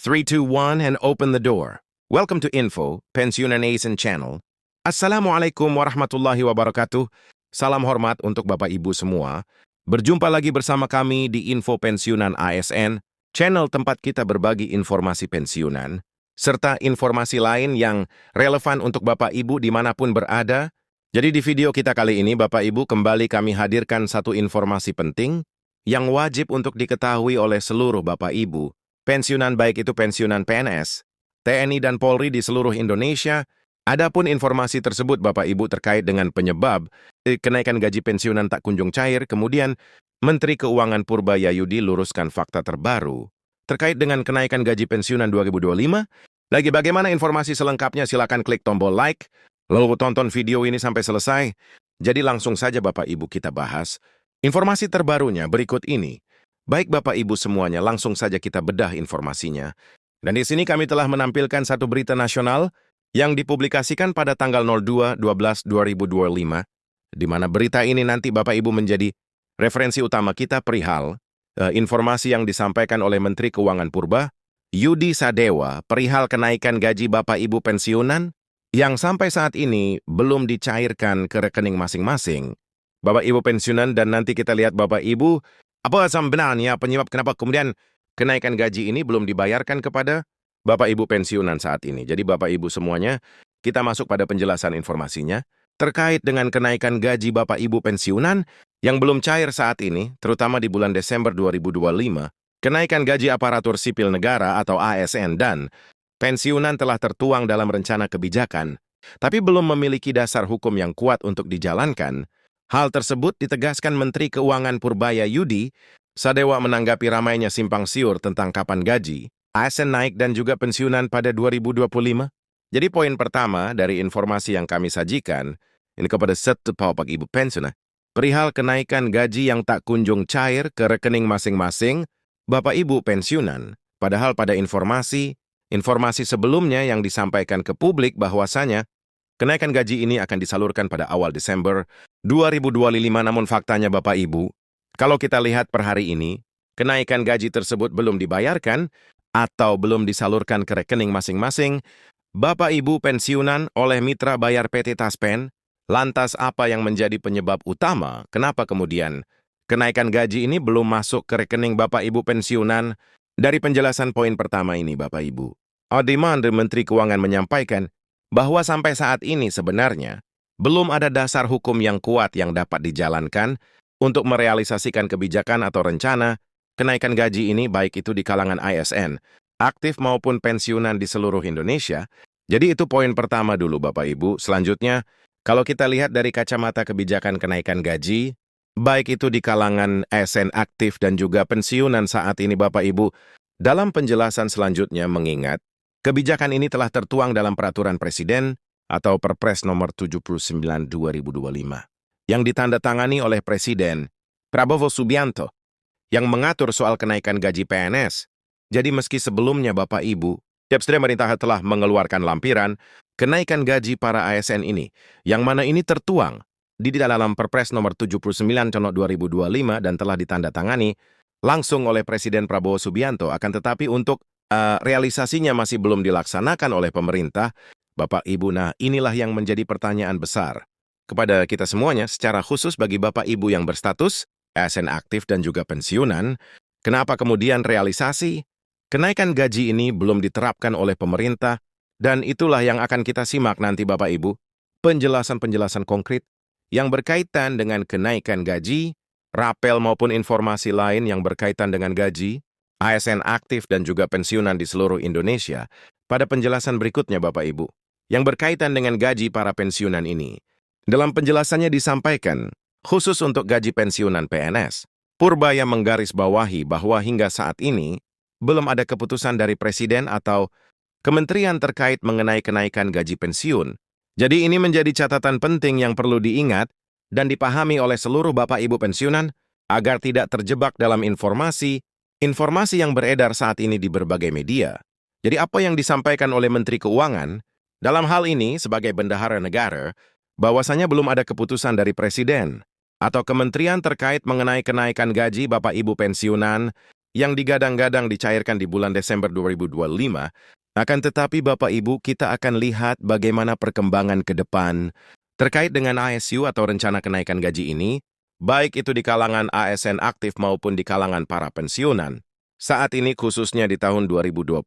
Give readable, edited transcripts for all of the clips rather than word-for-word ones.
3, 2, 1, and open the door. Welcome to Info, Pensiunan Asian Channel. Assalamualaikum warahmatullahi wabarakatuh. Salam hormat untuk Bapak Ibu semua. Berjumpa lagi bersama kami di Info Pensiunan ASN, channel tempat kita berbagi informasi pensiunan, serta informasi lain yang relevan untuk Bapak Ibu dimanapun berada. Jadi di video kita kali ini, Bapak Ibu, kembali kami hadirkan satu informasi penting yang wajib untuk diketahui oleh seluruh Bapak Ibu, pensiunan baik itu pensiunan PNS, TNI dan Polri di seluruh Indonesia. Adapun informasi tersebut Bapak Ibu terkait dengan penyebab kenaikan gaji pensiunan tak kunjung cair, kemudian Menteri Keuangan Purbayayudi luruskan fakta terbaru terkait dengan kenaikan gaji pensiunan 2025. Lagi bagaimana informasi selengkapnya silakan klik tombol like, lalu tonton video ini sampai selesai. Jadi langsung saja Bapak Ibu kita bahas informasi terbarunya berikut ini. Baik Bapak Ibu semuanya, langsung saja kita bedah informasinya. Dan di sini kami telah menampilkan satu berita nasional yang dipublikasikan pada tanggal 02/12/2025, di mana berita ini nanti Bapak Ibu menjadi referensi utama kita perihal informasi yang disampaikan oleh Menteri Keuangan Purbayayudi Sadewa perihal kenaikan gaji Bapak Ibu pensiunan yang sampai saat ini belum dicairkan ke rekening masing-masing Bapak Ibu pensiunan. Dan nanti kita lihat Bapak Ibu, apa sebenarnya penyebab kenapa kemudian kenaikan gaji ini belum dibayarkan kepada Bapak Ibu pensiunan saat ini. Jadi Bapak Ibu semuanya, kita masuk pada penjelasan informasinya terkait dengan kenaikan gaji Bapak Ibu pensiunan yang belum cair saat ini, terutama di bulan Desember 2025. Kenaikan gaji aparatur sipil negara atau ASN dan pensiunan telah tertuang dalam rencana kebijakan, tapi belum memiliki dasar hukum yang kuat untuk dijalankan. Hal tersebut ditegaskan Menteri Keuangan Purbayayudi Sadewa menanggapi ramainya simpang siur tentang kapan gaji ASN naik dan juga pensiunan pada 2025. Jadi poin pertama dari informasi yang kami sajikan ini kepada Bapak Ibu pensiunan perihal kenaikan gaji yang tak kunjung cair ke rekening masing-masing Bapak Ibu pensiunan. Padahal pada informasi sebelumnya yang disampaikan ke publik bahwasanya kenaikan gaji ini akan disalurkan pada awal Desember 2025, namun faktanya Bapak Ibu, kalau kita lihat per hari ini, kenaikan gaji tersebut belum dibayarkan atau belum disalurkan ke rekening masing-masing Bapak Ibu pensiunan oleh mitra bayar PT Taspen. Lantas apa yang menjadi penyebab utama kenapa kemudian kenaikan gaji ini belum masuk ke rekening Bapak Ibu pensiunan? Dari penjelasan poin pertama ini Bapak Ibu, Menteri Keuangan menyampaikan bahwa sampai saat ini sebenarnya belum ada dasar hukum yang kuat yang dapat dijalankan untuk merealisasikan kebijakan atau rencana kenaikan gaji ini baik itu di kalangan ASN, aktif maupun pensiunan di seluruh Indonesia. Jadi itu poin pertama dulu Bapak Ibu. Selanjutnya, kalau kita lihat dari kacamata kebijakan kenaikan gaji, baik itu di kalangan ASN aktif dan juga pensiunan saat ini Bapak Ibu, dalam penjelasan selanjutnya mengingat, kebijakan ini telah tertuang dalam Peraturan Presiden atau Perpres nomor 79/2025 yang ditandatangani oleh Presiden Prabowo Subianto yang mengatur soal kenaikan gaji PNS. Jadi meski sebelumnya Bapak Ibu, tiap pemerintah telah mengeluarkan lampiran kenaikan gaji para ASN ini, yang mana ini tertuang di dalam Perpres nomor 79/2025 dan telah ditandatangani langsung oleh Presiden Prabowo Subianto, akan tetapi untuk realisasinya masih belum dilaksanakan oleh pemerintah. Bapak Ibu, nah inilah yang menjadi pertanyaan besar kepada kita semuanya, secara khusus bagi Bapak Ibu yang berstatus ASN aktif dan juga pensiunan, kenapa kemudian realisasi kenaikan gaji ini belum diterapkan oleh pemerintah? Dan itulah yang akan kita simak nanti Bapak Ibu, penjelasan-penjelasan konkret yang berkaitan dengan kenaikan gaji, rapel maupun informasi lain yang berkaitan dengan gaji ASN aktif dan juga pensiunan di seluruh Indonesia pada penjelasan berikutnya Bapak Ibu, yang berkaitan dengan gaji para pensiunan ini. Dalam penjelasannya disampaikan, khusus untuk gaji pensiunan PNS, Purbaya menggarisbawahi bahwa hingga saat ini belum ada keputusan dari Presiden atau Kementerian terkait mengenai kenaikan gaji pensiun. Jadi ini menjadi catatan penting yang perlu diingat dan dipahami oleh seluruh Bapak Ibu pensiunan agar tidak terjebak dalam informasi yang beredar saat ini di berbagai media. Jadi apa yang disampaikan oleh Menteri Keuangan dalam hal ini sebagai bendahara negara, bahwasanya belum ada keputusan dari Presiden atau Kementerian terkait mengenai kenaikan gaji Bapak Ibu pensiunan yang digadang-gadang dicairkan di bulan Desember 2025. Akan tetapi Bapak Ibu, kita akan lihat bagaimana perkembangan ke depan terkait dengan ASU atau rencana kenaikan gaji ini, baik itu di kalangan ASN aktif maupun di kalangan para pensiunan. Saat ini khususnya di tahun 2025.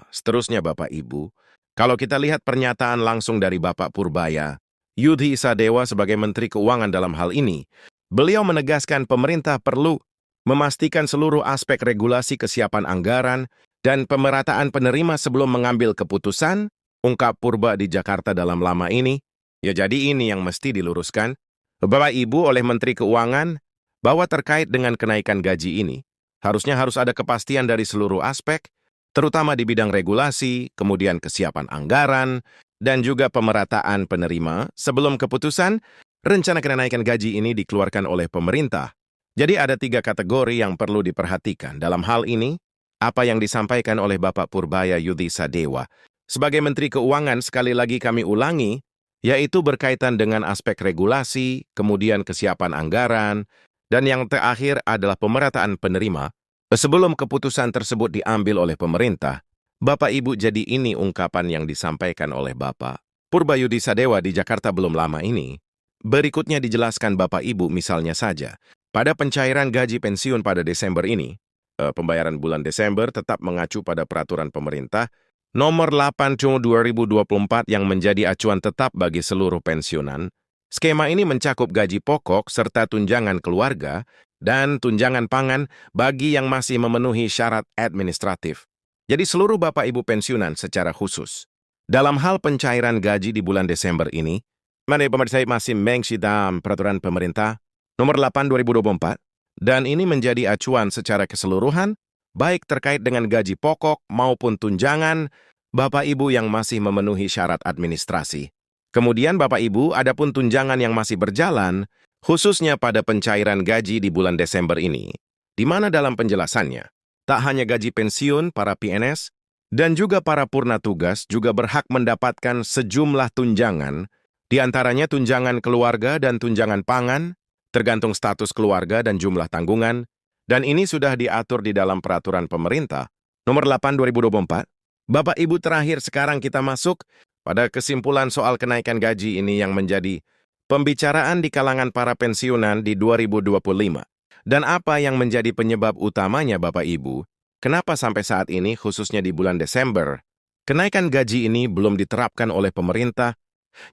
Seterusnya Bapak Ibu, kalau kita lihat pernyataan langsung dari Bapak Purbaya Yudhi Sadewa sebagai Menteri Keuangan dalam hal ini, beliau menegaskan pemerintah perlu memastikan seluruh aspek regulasi kesiapan anggaran dan pemerataan penerima sebelum mengambil keputusan, ungkap Purba di Jakarta dalam lama ini. Ya jadi ini yang mesti diluruskan, Bapak Ibu, oleh Menteri Keuangan, bahwa terkait dengan kenaikan gaji ini, harusnya harus ada kepastian dari seluruh aspek, terutama di bidang regulasi, kemudian kesiapan anggaran, dan juga pemerataan penerima sebelum keputusan rencana kenaikan gaji ini dikeluarkan oleh pemerintah. Jadi ada 3 kategori yang perlu diperhatikan. Dalam hal ini, apa yang disampaikan oleh Bapak Purbaya Yudhi Sadewa sebagai Menteri Keuangan, sekali lagi kami ulangi, yaitu berkaitan dengan aspek regulasi, kemudian kesiapan anggaran, dan yang terakhir adalah pemerataan penerima. Sebelum keputusan tersebut diambil oleh pemerintah, Bapak Ibu, jadi ini ungkapan yang disampaikan oleh Bapak Purba Yudhi Sadewa di Jakarta belum lama ini. Berikutnya dijelaskan Bapak Ibu, misalnya saja, pada pencairan gaji pensiun pada Desember ini, pembayaran bulan Desember tetap mengacu pada peraturan pemerintah nomor 8 Tahun 2024 yang menjadi acuan tetap bagi seluruh pensiunan. Skema ini mencakup gaji pokok serta tunjangan keluarga dan tunjangan pangan bagi yang masih memenuhi syarat administratif. Jadi seluruh Bapak Ibu pensiunan secara khusus. Dalam hal pencairan gaji di bulan Desember ini, pemerintah masih mengikuti peraturan pemerintah nomor 8 2024, dan ini menjadi acuan secara keseluruhan, baik terkait dengan gaji pokok maupun tunjangan Bapak Ibu yang masih memenuhi syarat administrasi. Kemudian Bapak Ibu, adapun tunjangan yang masih berjalan, khususnya pada pencairan gaji di bulan Desember ini, di mana dalam penjelasannya, tak hanya gaji pensiun para PNS, dan juga para purna tugas juga berhak mendapatkan sejumlah tunjangan, di antaranya tunjangan keluarga dan tunjangan pangan, tergantung status keluarga dan jumlah tanggungan, dan ini sudah diatur di dalam peraturan pemerintah nomor 8 2024. Bapak Ibu, terakhir sekarang kita masuk pada kesimpulan soal kenaikan gaji ini yang menjadi pembicaraan di kalangan para pensiunan di 2025. Dan apa yang menjadi penyebab utamanya Bapak Ibu, kenapa sampai saat ini khususnya di bulan Desember, kenaikan gaji ini belum diterapkan oleh pemerintah.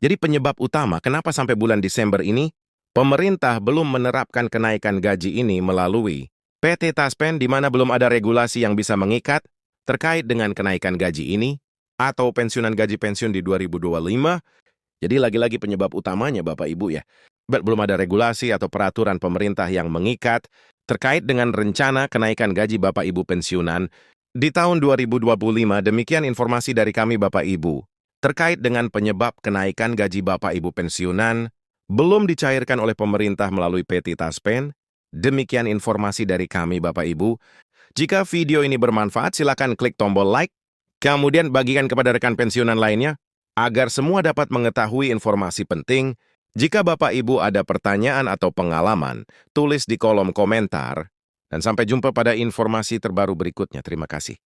Jadi penyebab utama kenapa sampai bulan Desember ini, pemerintah belum menerapkan kenaikan gaji ini melalui PT Taspen di mana belum ada regulasi yang bisa mengikat terkait dengan kenaikan gaji ini atau pensiunan gaji pensiun di 2025. Jadi lagi-lagi penyebab utamanya Bapak Ibu ya, belum ada regulasi atau peraturan pemerintah yang mengikat terkait dengan rencana kenaikan gaji Bapak Ibu pensiunan di tahun 2025. Demikian informasi dari kami Bapak Ibu terkait dengan penyebab kenaikan gaji Bapak Ibu pensiunan belum dicairkan oleh pemerintah melalui PT Taspen. Demikian informasi dari kami Bapak Ibu. Jika video ini bermanfaat, silakan klik tombol like, kemudian bagikan kepada rekan pensiunan lainnya, agar semua dapat mengetahui informasi penting. Jika Bapak Ibu ada pertanyaan atau pengalaman, tulis di kolom komentar. Dan sampai jumpa pada informasi terbaru berikutnya. Terima kasih.